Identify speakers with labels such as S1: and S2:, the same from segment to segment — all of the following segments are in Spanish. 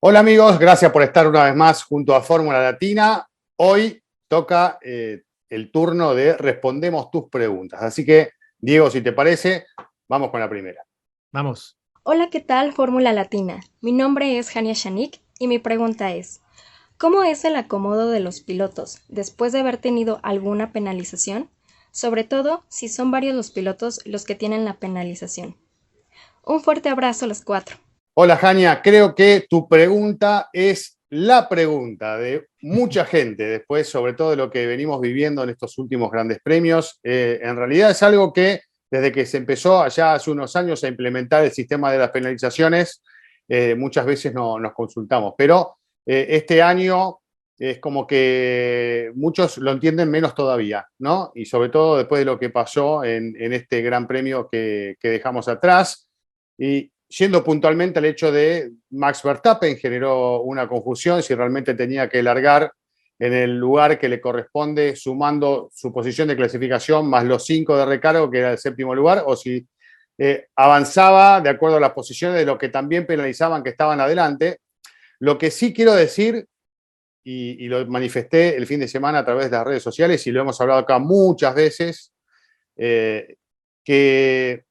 S1: Hola amigos, gracias por estar una vez más junto a Fórmula Latina. Hoy toca el turno de respondemos tus preguntas. Así que, Diego, si te parece, vamos con la primera.
S2: Vamos.
S3: Hola, ¿qué tal, Fórmula Latina? Mi nombre es Hania Shanik y mi pregunta es, ¿cómo es el acomodo de los pilotos después de haber tenido alguna penalización? Sobre todo si son varios los pilotos los que tienen la penalización. Un fuerte abrazo a los cuatro.
S1: Hola, Jania, creo que tu pregunta es la pregunta de mucha gente después, sobre todo de lo que venimos viviendo en estos últimos grandes premios. En realidad es algo que desde que se empezó allá hace unos años a implementar el sistema de las penalizaciones, muchas veces no, nos consultamos, pero este año es como que muchos lo entienden menos todavía, ¿no? Y sobre todo después de lo que pasó en este gran premio que dejamos atrás. Y yendo puntualmente al hecho de Max Verstappen, generó una confusión si realmente tenía que largar en el lugar que le corresponde, sumando su posición de clasificación más los 5 de recargo, que era el séptimo lugar, o si avanzaba de acuerdo a las posiciones de los que también penalizaban que estaban adelante. Lo que sí quiero decir, y lo manifesté el fin de semana a través de las redes sociales, y lo hemos hablado acá muchas veces, que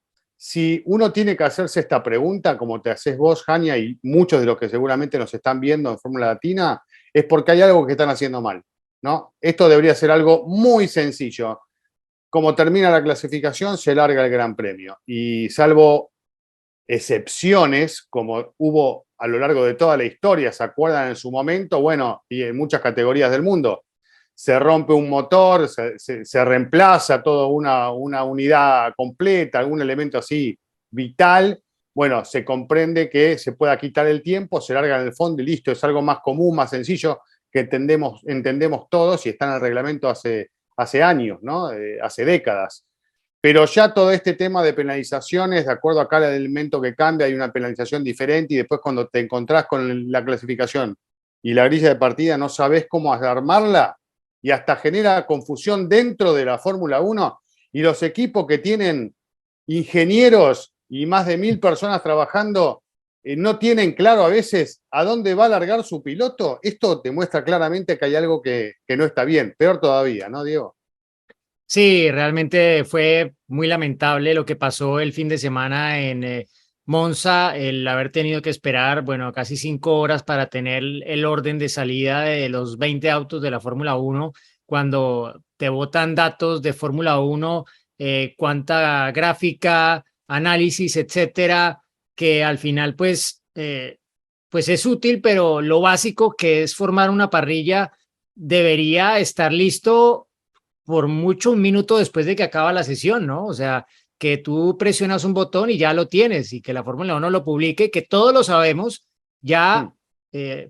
S1: si uno tiene que hacerse esta pregunta, como te haces vos, Jania, y muchos de los que seguramente nos están viendo en Fórmula Latina, es porque hay algo que están haciendo mal, ¿no? Esto debería ser algo muy sencillo. Como termina la clasificación, se larga el Gran Premio. Y salvo excepciones, como hubo a lo largo de toda la historia, ¿se acuerdan en su momento? Bueno, y en muchas categorías del mundo, se rompe un motor, se reemplaza toda una unidad completa, algún elemento así vital, bueno, se comprende que se pueda quitar el tiempo, se larga en el fondo y listo, es algo más común, más sencillo, que entendemos todos y está en el reglamento hace años, ¿no? Hace décadas. Pero ya todo este tema de penalizaciones, de acuerdo a cada elemento que cambia, hay una penalización diferente y después cuando te encontrás con la clasificación y la grilla de partida no sabes cómo armarla y hasta genera confusión dentro de la Fórmula 1 y los equipos que tienen ingenieros y más de 1000 personas trabajando no tienen claro a veces a dónde va a largar su piloto. Esto te muestra claramente que hay algo que no está bien. Peor todavía, ¿no, Diego?
S2: Sí, realmente fue muy lamentable lo que pasó el fin de semana en Monza, el haber tenido que esperar, bueno, casi 5 horas para tener el orden de salida de los 20 autos de la Fórmula Uno, cuando te botan datos de Fórmula Uno, cuánta gráfica, análisis, etcétera, que al final pues es útil, pero lo básico que es formar una parrilla debería estar listo por mucho un minuto después de que acaba la sesión, ¿no? O sea, que tú presionas un botón y ya lo tienes y que la Fórmula 1 lo publique, que todos lo sabemos
S1: Hmm.
S2: ya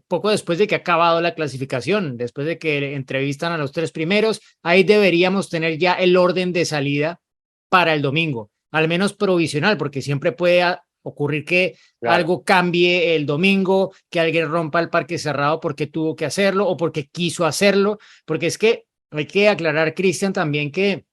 S2: poco después de que ha acabado la clasificación, después de que entrevistan a los tres primeros, ahí deberíamos tener ya el orden de salida para el domingo, al menos provisional, porque siempre puede ocurrir que
S1: Claro.
S2: algo cambie el domingo, que alguien rompa el parque cerrado porque tuvo que hacerlo o porque quiso hacerlo, porque es que hay que aclarar, Cristian, también que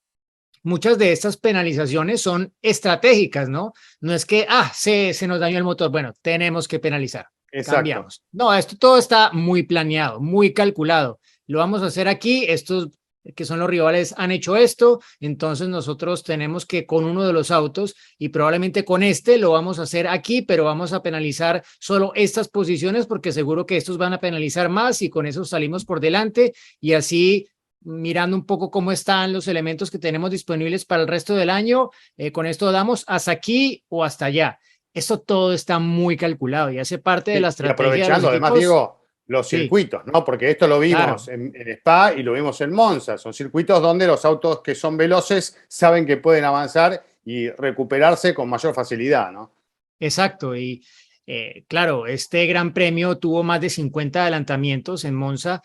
S2: muchas de estas penalizaciones son estratégicas, ¿no? No es que, se nos dañó el motor, bueno, tenemos que penalizar,
S1: Exacto.
S2: cambiamos. No, esto todo está muy planeado, muy calculado. Lo vamos a hacer aquí, estos que son los rivales han hecho esto, entonces nosotros tenemos que con uno de los autos y probablemente con este lo vamos a hacer aquí, pero vamos a penalizar solo estas posiciones porque seguro que estos van a penalizar más y con eso salimos por delante y así mirando un poco cómo están los elementos que tenemos disponibles para el resto del año. Con esto damos hasta aquí o hasta allá. Esto todo está muy calculado y hace parte de la
S1: Sí, y
S2: estrategia de los
S1: aprovechando además,
S2: equipos.
S1: Diego, los
S2: Sí,
S1: circuitos, ¿no? Porque esto lo vimos
S2: claro.
S1: en Spa y lo vimos en Monza. Son circuitos donde los autos que son veloces saben que pueden avanzar y recuperarse con mayor facilidad, ¿no?
S2: Exacto, y claro, este Gran Premio tuvo más de 50 adelantamientos en Monza,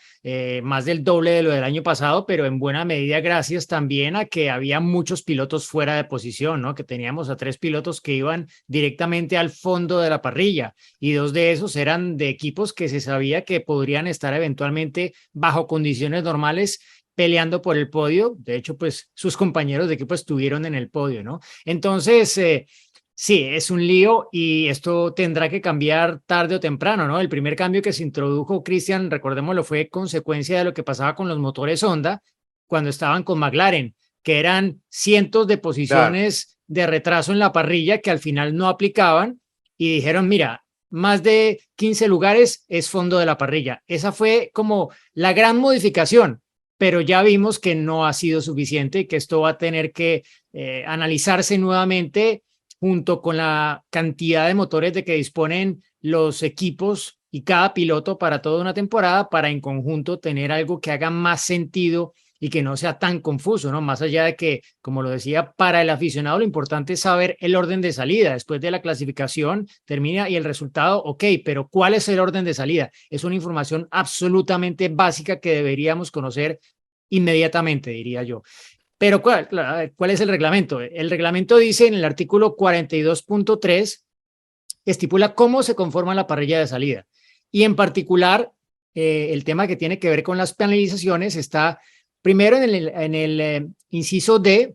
S2: más del doble de lo del año pasado, pero en buena medida gracias también a que había muchos pilotos fuera de posición, ¿no? Que teníamos a 3 pilotos que iban directamente al fondo de la parrilla y 2 de esos eran de equipos que se sabía que podrían estar eventualmente bajo condiciones normales peleando por el podio. De hecho, pues sus compañeros de equipo estuvieron en el podio, ¿no? Entonces, Sí, es un lío y esto tendrá que cambiar tarde o temprano, ¿no? El primer cambio que se introdujo, Christian, recordémoslo, fue consecuencia de lo que pasaba con los motores Honda cuando estaban con McLaren, que eran cientos de
S1: Claro,
S2: posiciones de retraso en la parrilla que al final no aplicaban y dijeron, mira, más de 15 lugares es fondo de la parrilla. Esa fue como la gran modificación, pero ya vimos que no ha sido suficiente y que esto va a tener que analizarse nuevamente junto con la cantidad de motores de que disponen los equipos y cada piloto para toda una temporada, para en conjunto tener algo que haga más sentido y que no sea tan confuso, ¿no? Más allá de que, como lo decía, para el aficionado lo importante es saber el orden de salida. Después de la clasificación termina y el resultado, ok, pero ¿cuál es el orden de salida? Es una información absolutamente básica que deberíamos conocer inmediatamente, diría yo. Pero ¿cuál es el reglamento? El reglamento dice en el artículo 42.3, estipula cómo se conforma la parrilla de salida. Y en particular, el tema que tiene que ver con las penalizaciones está primero en el inciso D.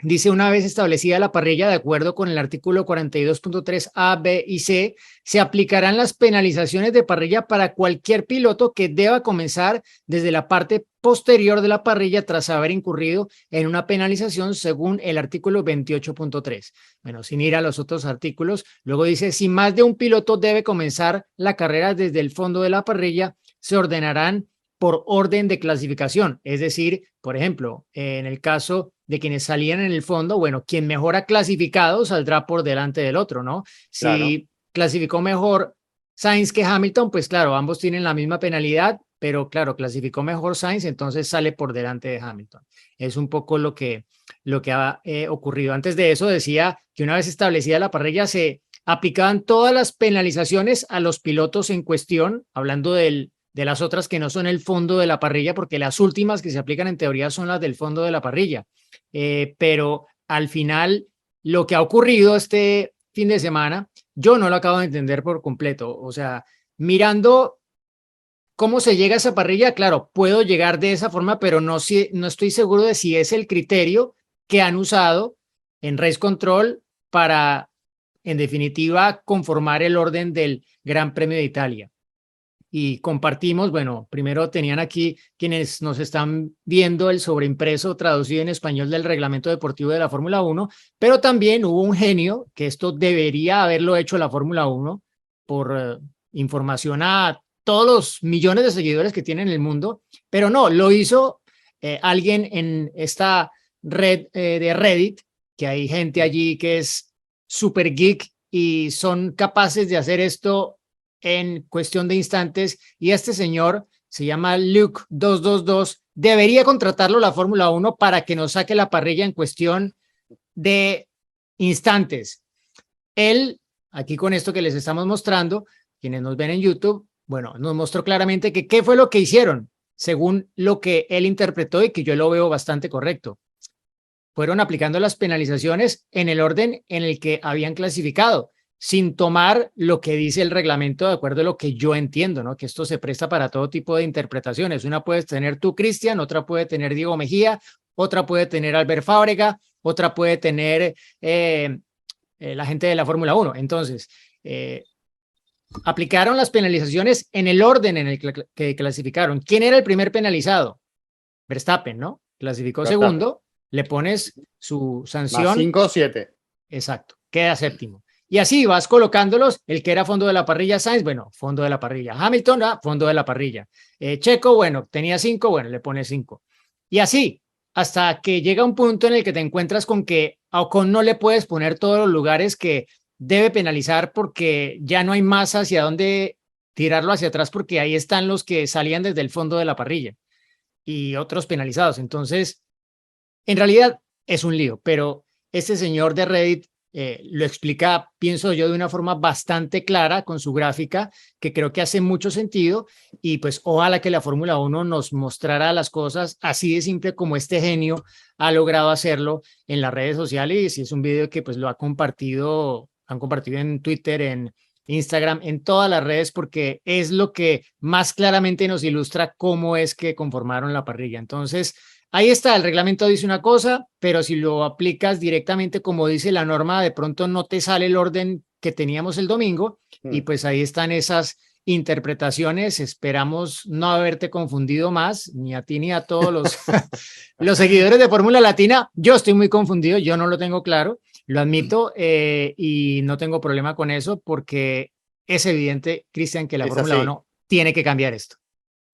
S2: Dice, una vez establecida la parrilla, de acuerdo con el artículo 42.3 A, B y C, se aplicarán las penalizaciones de parrilla para cualquier piloto que deba comenzar desde la parte posterior de la parrilla tras haber incurrido en una penalización según el artículo 28.3. Bueno, sin ir a los otros artículos, luego dice, si más de un piloto debe comenzar la carrera desde el fondo de la parrilla, se ordenarán por orden de clasificación. Es decir, por ejemplo, en el caso de quienes salían en el fondo, bueno, quien mejor ha clasificado saldrá por delante del otro, ¿no?
S1: claro.
S2: Si clasificó mejor Sainz que Hamilton, pues claro, ambos tienen la misma penalidad, pero claro, clasificó mejor Sainz, entonces sale por delante de Hamilton. Es un poco lo que ha ocurrido. Antes de eso decía que una vez establecida la parrilla se aplicaban todas las penalizaciones a los pilotos en cuestión, hablando de las otras que no son el fondo de la parrilla, porque las últimas que se aplican en teoría son las del fondo de la parrilla. Pero al final, lo que ha ocurrido este fin de semana, yo no lo acabo de entender por completo. O sea, mirando cómo se llega a esa parrilla, claro, puedo llegar de esa forma, pero no estoy seguro de si es el criterio que han usado en Race Control para, en definitiva, conformar el orden del Gran Premio de Italia y compartimos, bueno, primero tenían aquí quienes nos están viendo el sobreimpreso traducido en español del reglamento deportivo de la Fórmula 1, pero también hubo un genio que esto debería haberlo hecho la Fórmula 1 por información a todos los millones de seguidores que tiene en el mundo, pero no, lo hizo alguien en esta red de Reddit, que hay gente allí que es super geek y son capaces de hacer esto en cuestión de instantes, y este señor se llama Luke222, debería contratarlo la Fórmula 1 para que nos saque la parrilla en cuestión de instantes. Él, aquí con esto que les estamos mostrando, quienes nos ven en YouTube, bueno, nos mostró claramente que qué fue lo que hicieron, según lo que él interpretó y que yo lo veo bastante correcto. Fueron aplicando las penalizaciones en el orden en el que habían clasificado, sin tomar lo que dice el reglamento de acuerdo a lo que yo entiendo, ¿no? Que esto se presta para todo tipo de interpretaciones. Una puedes tener tú, Cristian, otra puede tener Diego Mejía, otra puede tener Albert Fábrega, otra puede tener la gente de la Fórmula 1. Entonces, aplicaron las penalizaciones en el orden en el que clasificaron. ¿Quién era el primer penalizado? Verstappen, ¿no? Clasificó segundo, le pones su sanción.
S1: Más 5 o 7.
S2: Exacto, queda séptimo. Y así vas colocándolos, el que era fondo de la parrilla, Sainz, bueno, fondo de la parrilla. Hamilton, fondo de la parrilla. Checo, bueno, tenía 5, bueno, le pones 5. Y así, hasta que llega un punto en el que te encuentras con que a Ocon no le puedes poner todos los lugares que debe penalizar porque ya no hay más hacia dónde tirarlo hacia atrás porque ahí están los que salían desde el fondo de la parrilla y otros penalizados. Entonces, en realidad es un lío, pero este señor de Reddit lo explica, pienso yo, de una forma bastante clara con su gráfica, que creo que hace mucho sentido, y pues ojalá que la Fórmula 1 nos mostrara las cosas así de simple como este genio ha logrado hacerlo en las redes sociales, y si es un video que pues lo han compartido en Twitter, en Instagram, en todas las redes, porque es lo que más claramente nos ilustra cómo es que conformaron la parrilla. Entonces, ahí está, el reglamento dice una cosa, pero si lo aplicas directamente como dice la norma, de pronto no te sale el orden que teníamos el domingo y pues ahí están esas interpretaciones. Esperamos no haberte confundido más, ni a ti ni a todos los, los seguidores de Fórmula Latina. Yo estoy muy confundido, yo no lo tengo claro, lo admito, y no tengo problema con eso porque es evidente, Cristian, que la Fórmula 1 tiene que cambiar esto.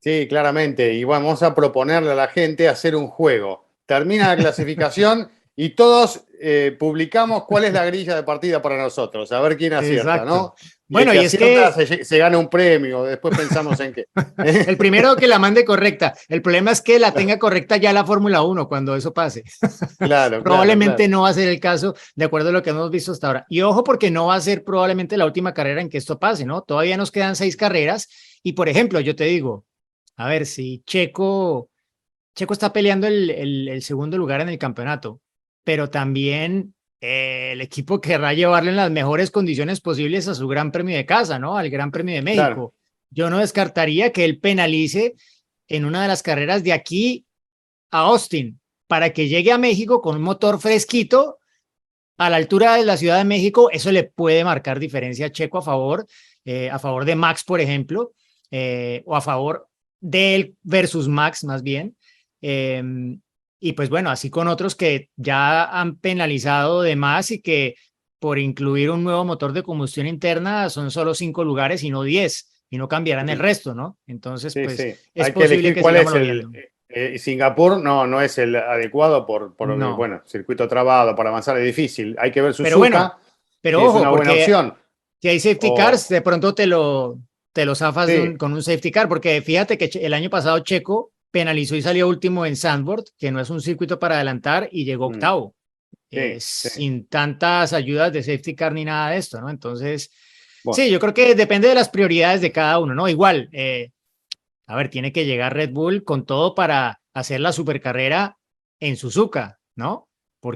S1: Sí, claramente. Y vamos a proponerle a la gente hacer un juego. Termina la clasificación y todos publicamos cuál es la grilla de partida para nosotros. A ver quién acierta,
S2: exacto,
S1: ¿no? Y
S2: bueno,
S1: el que
S2: y es
S1: acierta
S2: que
S1: se gana un premio. Después pensamos en qué.
S2: el primero que la mande correcta. El problema es que la tenga correcta ya la Fórmula 1 cuando eso pase.
S1: Claro,
S2: Probablemente
S1: claro.
S2: no va a ser el caso de acuerdo a lo que hemos visto hasta ahora. Y ojo porque no va a ser probablemente la última carrera en que esto pase, ¿no? Todavía nos quedan 6 carreras y, por ejemplo, yo te digo, a ver, si Checo está peleando el segundo lugar en el campeonato, pero también el equipo querrá llevarle en las mejores condiciones posibles a su Gran Premio de casa, ¿no? Al Gran Premio de México.
S1: Claro.
S2: Yo no descartaría que él penalice en una de las carreras de aquí a Austin para que llegue a México con un motor fresquito a la altura de la Ciudad de México. Eso le puede marcar diferencia a Checo a favor de Max, por ejemplo, o a favor de él versus Max, más bien. Y pues bueno, así con otros que ya han penalizado de más y que por incluir un nuevo motor de combustión interna son solo 5 lugares y no 10, y no cambiarán el resto, ¿no? Entonces,
S1: Sí,
S2: pues
S1: sí.
S2: es
S1: Hay que
S2: posible
S1: elegir
S2: que
S1: cuál
S2: sigamos
S1: es
S2: viendo.
S1: Singapur no es el adecuado por
S2: No,
S1: bueno, circuito trabado, para avanzar es difícil. Hay que ver
S2: pero bueno,
S1: Suzuka,
S2: pero
S1: que es
S2: ojo,
S1: una buena
S2: porque
S1: opción.
S2: si hay safety cars, de pronto te lo zafas
S1: Sí,
S2: con un safety car, porque fíjate que el año pasado Checo penalizó y salió último en Zandvoort, que no es un circuito para adelantar, y llegó octavo,
S1: sí, sí.
S2: sin tantas ayudas de safety car ni nada de esto, ¿no? Entonces,
S1: Bueno,
S2: sí, yo creo que depende de las prioridades de cada uno, ¿no? Igual, a ver, tiene que llegar Red Bull con todo para hacer la supercarrera en Suzuka, ¿no?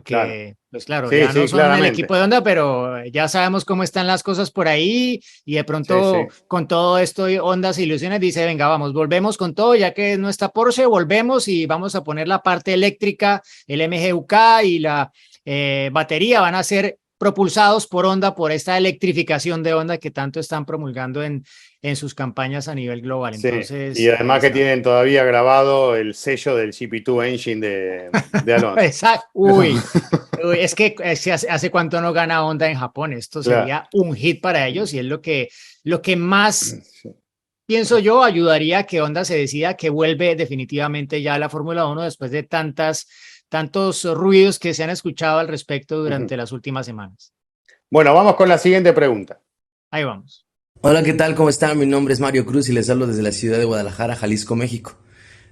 S1: claro.
S2: Porque, pues claro,
S1: Sí,
S2: ya no
S1: sí,
S2: son el equipo
S1: claramente.
S2: de Honda, pero ya sabemos cómo están las cosas por ahí y de
S1: Sí, sí.
S2: pronto con todo esto Honda se ilusiona y dice, venga, vamos, volvemos con todo, ya que no está Porsche, volvemos y vamos a poner la parte eléctrica, el MGUK y la batería van a ser propulsados por Honda, por esta electrificación de Honda que tanto están promulgando en sus campañas a nivel global.
S1: Sí. Y
S2: Entonces, ahí
S1: además que
S2: está.
S1: tienen todavía grabado el sello del GP2 Engine de Alonso.
S2: Exacto.
S1: Eso.
S2: Uy, es que hace cuánto no gana Honda en Japón. Esto
S1: Claro.
S2: sería un hit para ellos y es lo que más,
S1: Sí.
S2: pienso yo, ayudaría a que Honda se decida que vuelve definitivamente ya a la Fórmula 1 después de tantos ruidos que se han escuchado al respecto durante las últimas semanas.
S1: Bueno, vamos con la siguiente pregunta.
S2: Ahí vamos.
S4: Hola, ¿qué tal? ¿Cómo están? Mi nombre es Mario Cruz y les hablo desde la ciudad de Guadalajara, Jalisco, México.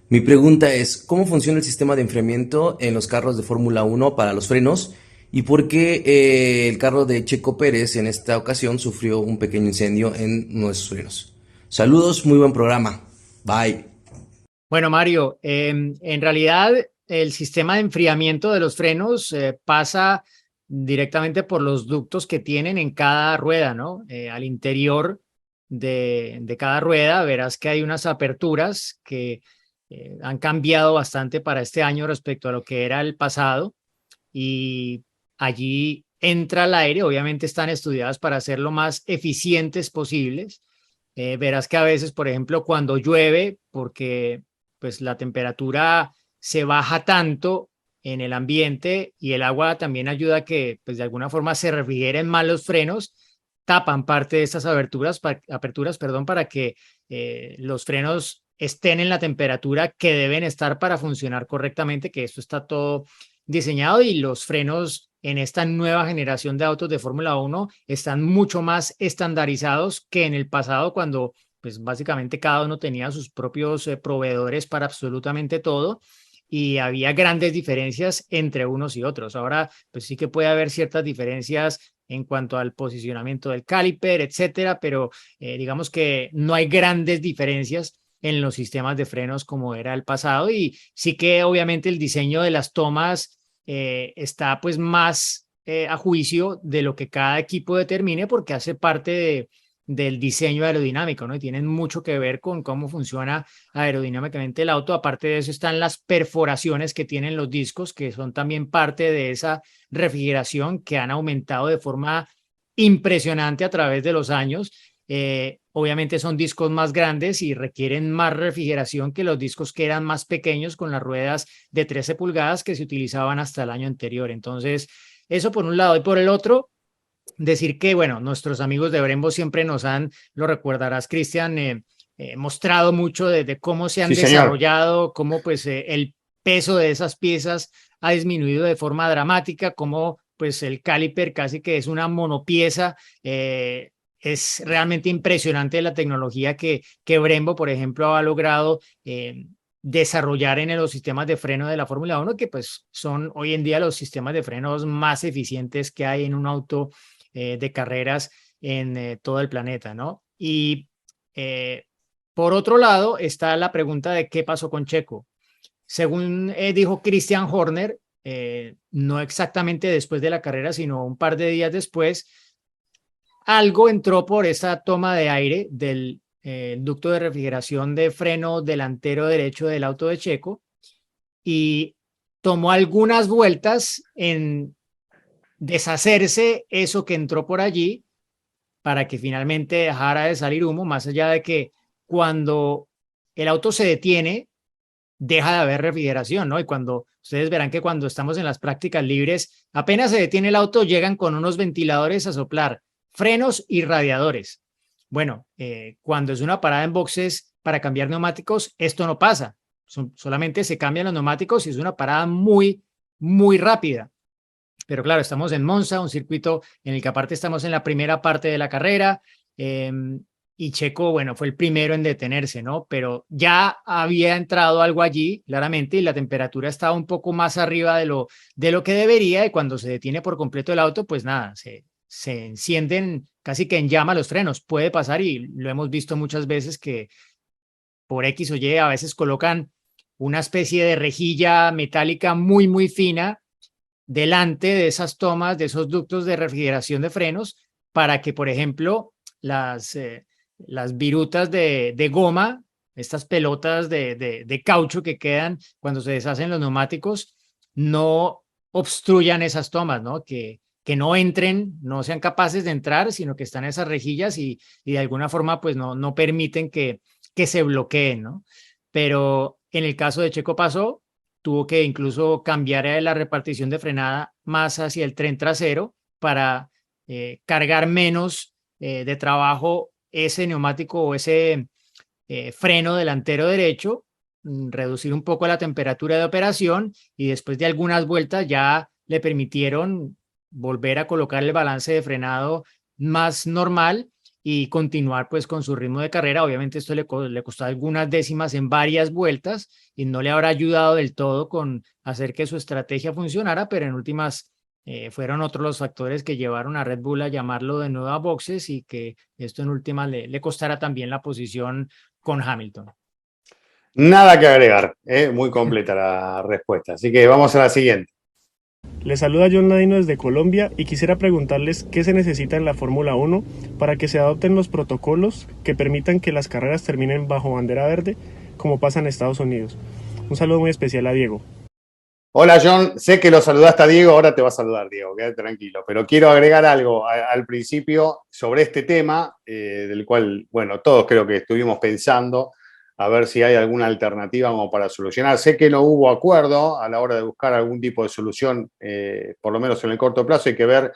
S4: Mi pregunta es, ¿cómo funciona el sistema de enfriamiento en los carros de Fórmula 1 para los frenos? ¿Y por qué el carro de Checo Pérez en esta ocasión sufrió un pequeño incendio en uno de sus frenos? Saludos, muy buen programa. Bye.
S2: Bueno, Mario, en realidad el sistema de enfriamiento de los frenos pasa directamente por los ductos que tienen en cada rueda, ¿no? Al interior de cada rueda verás que hay unas aperturas que han cambiado bastante para este año respecto a lo que era el pasado y allí entra el aire, obviamente están estudiadas para ser lo más eficientes posibles. Verás que a veces, por ejemplo, cuando llueve, porque pues la temperatura se baja tanto en el ambiente y el agua también ayuda a que pues de alguna forma se refrigeren más los frenos, tapan parte de estas aperturas, perdón, para que los frenos estén en la temperatura que deben estar para funcionar correctamente, que esto está todo diseñado y los frenos en esta nueva generación de autos de Fórmula 1 están mucho más estandarizados que en el pasado cuando pues básicamente cada uno tenía sus propios proveedores para absolutamente todo y había grandes diferencias entre unos y otros. Ahora pues sí que puede haber ciertas diferencias en cuanto al posicionamiento del caliper, etcétera, pero digamos que no hay grandes diferencias en los sistemas de frenos como era el pasado y sí que obviamente el diseño de las tomas está pues más a juicio de lo que cada equipo determine porque hace parte del diseño aerodinámico, ¿no? Y tienen mucho que ver con cómo funciona aerodinámicamente el auto. Aparte de eso están las perforaciones que tienen los discos, que son también parte de esa refrigeración que han aumentado de forma impresionante a través de los años. Obviamente son discos más grandes y requieren más refrigeración que los discos que eran más pequeños con las ruedas de 13 pulgadas que se utilizaban hasta el año anterior. Entonces, eso por un lado. Y por el otro, decir que, bueno, nuestros amigos de Brembo siempre nos han, lo recordarás, Cristian, mostrado mucho de cómo se han
S1: Sí, señor.
S2: desarrollado, cómo pues el peso de esas piezas ha disminuido de forma dramática, cómo pues el caliper casi que es una monopieza. Es realmente impresionante la tecnología que Brembo, por ejemplo, ha logrado desarrollar en los sistemas de freno de la Fórmula 1, que pues son hoy en día los sistemas de frenos más eficientes que hay en un auto de carreras en todo el planeta, ¿no? Y por otro lado está la pregunta de qué pasó con Checo. Según dijo Christian Horner, no exactamente después de la carrera, sino un par de días después, algo entró por esa toma de aire del ducto de refrigeración de freno delantero derecho del auto de Checo y tomó algunas vueltas en deshacerse eso que entró por allí para que finalmente dejara de salir humo, más allá de que cuando el auto se detiene, deja de haber refrigeración, ¿no? Y cuando ustedes verán que cuando estamos en las prácticas libres, apenas se detiene el auto, llegan con unos ventiladores a soplar, frenos y radiadores. Bueno, cuando es una parada en boxes para cambiar neumáticos, esto no pasa. Solamente se cambian los neumáticos y es una parada muy, muy rápida. Pero claro, estamos en Monza, un circuito en el que aparte estamos en la primera parte de la carrera. Y Checo, bueno, fue el primero en detenerse, ¿no? Pero ya había entrado algo allí, claramente, y la temperatura estaba un poco más arriba de lo que debería, y cuando se detiene por completo el auto, pues nada, se encienden casi que en llama los frenos. Puede pasar y lo hemos visto muchas veces que por X o Y a veces colocan una especie de rejilla metálica muy, muy fina delante de esas tomas, de esos ductos de refrigeración de frenos, para que, por ejemplo, las virutas de goma, estas pelotas de caucho que quedan cuando se deshacen los neumáticos, no obstruyan esas tomas, ¿no? Que no entren, no sean capaces de entrar, sino que están esas rejillas y de alguna forma pues no permiten que se bloqueen, ¿no? Pero en el caso de Checo pasó, tuvo que incluso cambiar la repartición de frenada más hacia el tren trasero para cargar menos de trabajo ese neumático o ese freno delantero derecho, reducir un poco la temperatura de operación y después de algunas vueltas ya le permitieron volver a colocar el balance de frenado más normal y continuar pues con su ritmo de carrera. Obviamente esto le costó algunas décimas en varias vueltas y no le habrá ayudado del todo con hacer que su estrategia funcionara, pero en últimas fueron otros los factores que llevaron a Red Bull a llamarlo de nuevo a boxes y que esto en últimas le costara también la posición con Hamilton.
S1: Nada que agregar, muy completa la respuesta. Así que vamos a la siguiente.
S5: Les saluda John Ladino desde Colombia y quisiera preguntarles qué se necesita en la Fórmula 1 para que se adopten los protocolos que permitan que las carreras terminen bajo bandera verde, como pasa en Estados Unidos. Un saludo muy especial a Diego.
S1: Hola John, sé que lo saludaste a Diego, ahora te va a saludar Diego, quédate tranquilo, pero quiero agregar algo al principio sobre este tema, del cual, bueno, todos creo que estuvimos pensando a ver si hay alguna alternativa como para solucionar. Sé que no hubo acuerdo a la hora de buscar algún tipo de solución, por lo menos en el corto plazo. Hay que ver,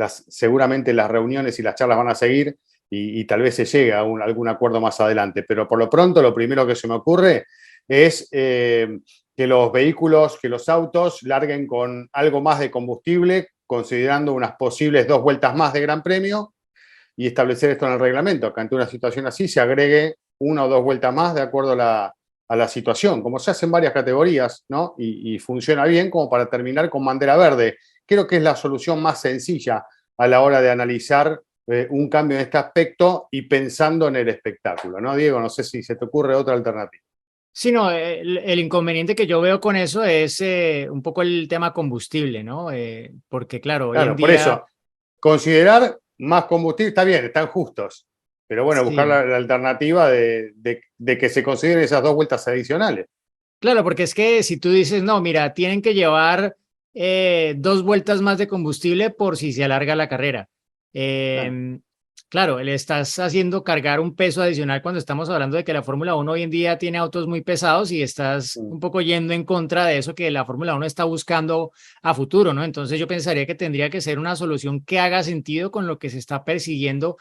S1: seguramente las reuniones y las charlas van a seguir y tal vez se llegue a algún acuerdo más adelante. Pero por lo pronto, lo primero que se me ocurre es que los vehículos, que los autos larguen con algo más de combustible, considerando unas posibles 2 vueltas más de Gran Premio y establecer esto en el reglamento, que ante una situación así se agregue 1 o 2 vueltas más de acuerdo a la situación, como se hace en varias categorías, ¿no? Y funciona bien como para terminar con bandera verde. Creo que es la solución más sencilla a la hora de analizar un cambio en este aspecto y pensando en el espectáculo, ¿no, Diego? No sé si se te ocurre otra alternativa.
S2: Sí, no, el inconveniente que yo veo con eso es un poco el tema combustible, ¿no? Porque claro, hoy en
S1: Claro, por
S2: día...
S1: eso, considerar más combustible, está bien, están justos, Pero bueno, buscar
S2: Sí.
S1: la alternativa de que se consideren esas 2 vueltas adicionales.
S2: Claro, porque es que si tú dices, no, mira, tienen que llevar 2 vueltas más de combustible por si se alarga la carrera.
S1: Claro.
S2: Claro, le estás haciendo cargar un peso adicional cuando estamos hablando de que la Fórmula Uno hoy en día tiene autos muy pesados y estás
S1: Mm,
S2: un poco yendo en contra de eso que la Fórmula Uno está buscando a futuro, ¿no? Entonces yo pensaría que tendría que ser una solución que haga sentido con lo que se está persiguiendo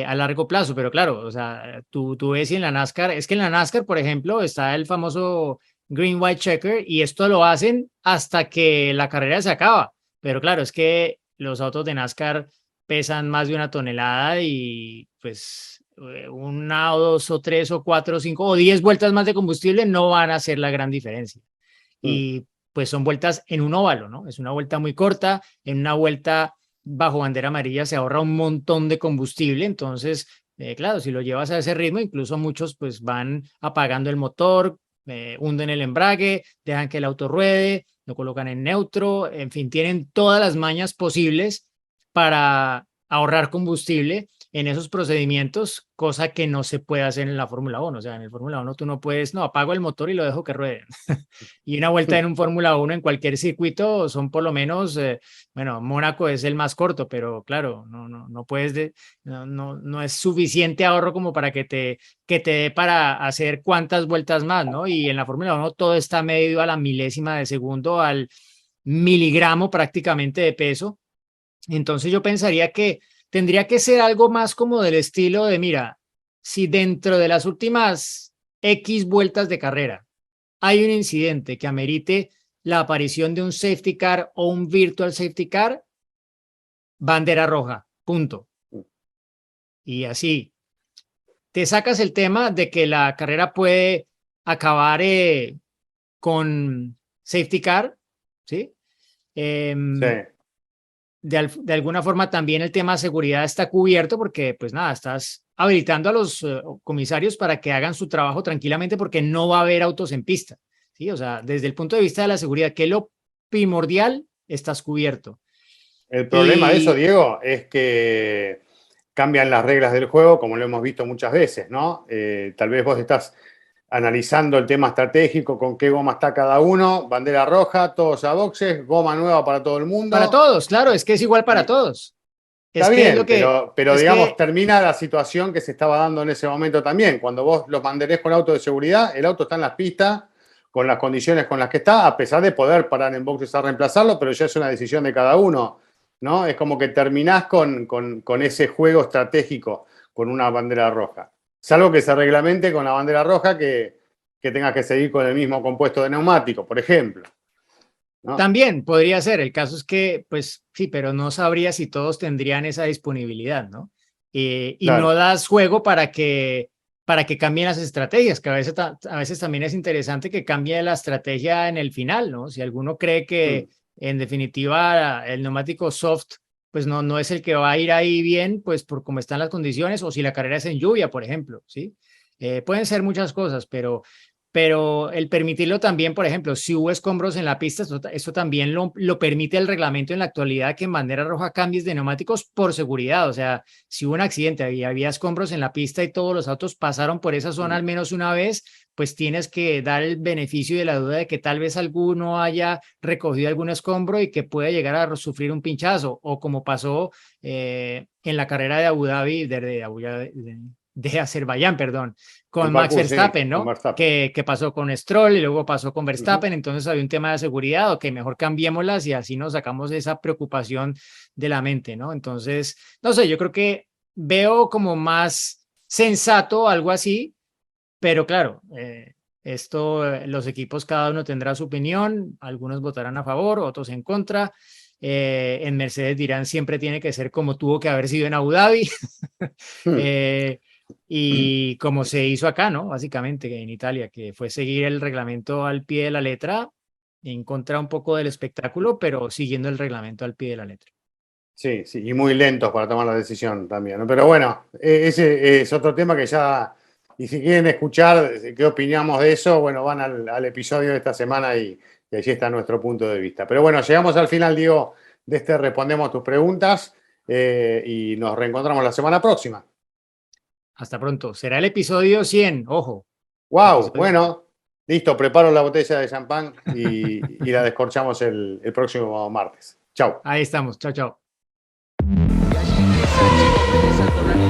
S2: a largo plazo. Pero claro, o sea, tú ves en la NASCAR, es que en la NASCAR, por ejemplo, está el famoso Green White Checker y esto lo hacen hasta que la carrera se acaba. Pero claro, es que los autos de NASCAR pesan más de 1 tonelada y pues 1 o 2 o 3 o 4 o 5 o 10 vueltas más de combustible no van a hacer la gran diferencia.
S1: mm,
S2: Y pues son vueltas en un óvalo, ¿no? Es una vuelta muy corta, en una vuelta bajo bandera amarilla se ahorra un montón de combustible, entonces, claro, si lo llevas a ese ritmo, incluso muchos pues van apagando el motor, hunden el embrague, dejan que el auto ruede, lo colocan en neutro, en fin, tienen todas las mañas posibles para ahorrar combustible en esos procedimientos, cosa que no se puede hacer en la Fórmula 1. O sea, en el Fórmula 1 tú no puedes, no, apago el motor y lo dejo que ruede. Y una vuelta
S1: mm.
S2: en un Fórmula 1 en cualquier circuito son por lo menos, bueno, Mónaco es el más corto, pero claro, no puedes, no es suficiente ahorro como para que te dé para hacer cuantas vueltas más, ¿no? Y en la Fórmula 1 todo está medido a la milésima de segundo, al miligramo prácticamente de peso. Entonces yo pensaría que tendría que ser algo más como del estilo de, mira, si dentro de las últimas X vueltas de carrera hay un incidente que amerite la aparición de un safety car o un virtual safety car, bandera roja, punto. Y así, te sacas el tema de que la carrera puede acabar con safety car, ¿sí?
S1: Sí,
S2: De alguna forma también el tema de seguridad está cubierto porque, pues nada, estás habilitando a los comisarios para que hagan su trabajo tranquilamente porque no va a haber autos en pista, ¿sí? O sea, desde el punto de vista de la seguridad, que es lo primordial, estás cubierto.
S1: el problema de eso,
S2: Y
S1: Diego, es que cambian las reglas del juego, como lo hemos visto muchas veces, ¿no? Tal vez vos estás analizando el tema estratégico, con qué goma está cada uno, bandera roja, todos a boxes, goma nueva para todo el
S2: para
S1: mundo.
S2: todos, claro, es que es igual para
S1: Y
S2: todos.
S1: está
S2: Es que es lo
S1: bien,
S2: que,
S1: pero
S2: es
S1: digamos,
S2: que
S1: termina la situación que se estaba dando en ese momento también. Cuando vos los mantenés con auto de seguridad, el auto está en las pistas con las condiciones con las que está, a pesar de poder parar en boxes a reemplazarlo, pero ya es una decisión de cada uno, ¿no? Es como que terminás con ese juego estratégico con una bandera roja. Salvo que se reglamente con la bandera roja que tengas que seguir con el mismo compuesto de neumático, por ejemplo, ¿no?
S2: también podría ser. El caso es que, pues sí, pero no sabría si todos tendrían esa disponibilidad, ¿no? Y no
S1: Claro.
S2: das juego para que cambien las estrategias, que a veces también es interesante que cambie la estrategia en el final, ¿no? Si alguno cree
S1: Mm.
S2: que en definitiva el neumático soft, pues no es el que va a ir ahí bien, pues por cómo están las condiciones, o si la carrera es en lluvia, por ejemplo, ¿sí? Pueden ser muchas cosas, pero el permitirlo también, por ejemplo, si hubo escombros en la pista, esto también lo permite el reglamento en la actualidad, que en bandera roja cambies de neumáticos por seguridad. O sea, si hubo un accidente y había escombros en la pista y todos los autos pasaron por esa zona
S1: Mm.
S2: al menos una vez, pues tienes que dar el beneficio de la duda de que tal vez alguno haya recogido algún escombro y que puede llegar a sufrir un pinchazo, o como pasó en la carrera de Abu Dhabi, de Azerbaiyán, perdón,
S1: En
S2: con Max
S1: Bakú, sí,
S2: Verstappen,
S1: con
S2: ¿no?
S1: Verstappen.
S2: Que pasó con Stroll y luego pasó con
S1: Ujú.
S2: Verstappen, entonces había un tema de seguridad, ok, mejor cambiémoslas y así nos sacamos esa preocupación de la mente, ¿no? Entonces, no sé, yo creo que veo como más sensato algo así, pero claro, los equipos cada uno tendrá su opinión, algunos votarán a favor, otros en contra. En Mercedes dirán siempre tiene que ser como tuvo que haber sido en Abu Dhabi.
S1: Mm.
S2: eh, y como se hizo acá, ¿no? Básicamente en Italia, que fue seguir el reglamento al pie de la letra, en contra un poco del espectáculo, pero siguiendo el reglamento al pie de la letra.
S1: Sí, sí, y muy lentos para tomar la decisión también, ¿no? Pero bueno, ese es otro tema que ya, y si quieren escuchar qué opinamos de eso, bueno, van al episodio de esta semana y allí está nuestro punto de vista. Pero bueno, llegamos al final, Diego, de este Respondemos tus preguntas y nos reencontramos la semana próxima.
S2: Hasta pronto. Será el episodio 100, ojo.
S1: ¡Wow! Bueno, listo, preparo la botella de champán y la descorchamos el próximo martes. Chao.
S2: Ahí estamos. Chao, chao.
S6: Y allí ingresa Checo Pérez al corral.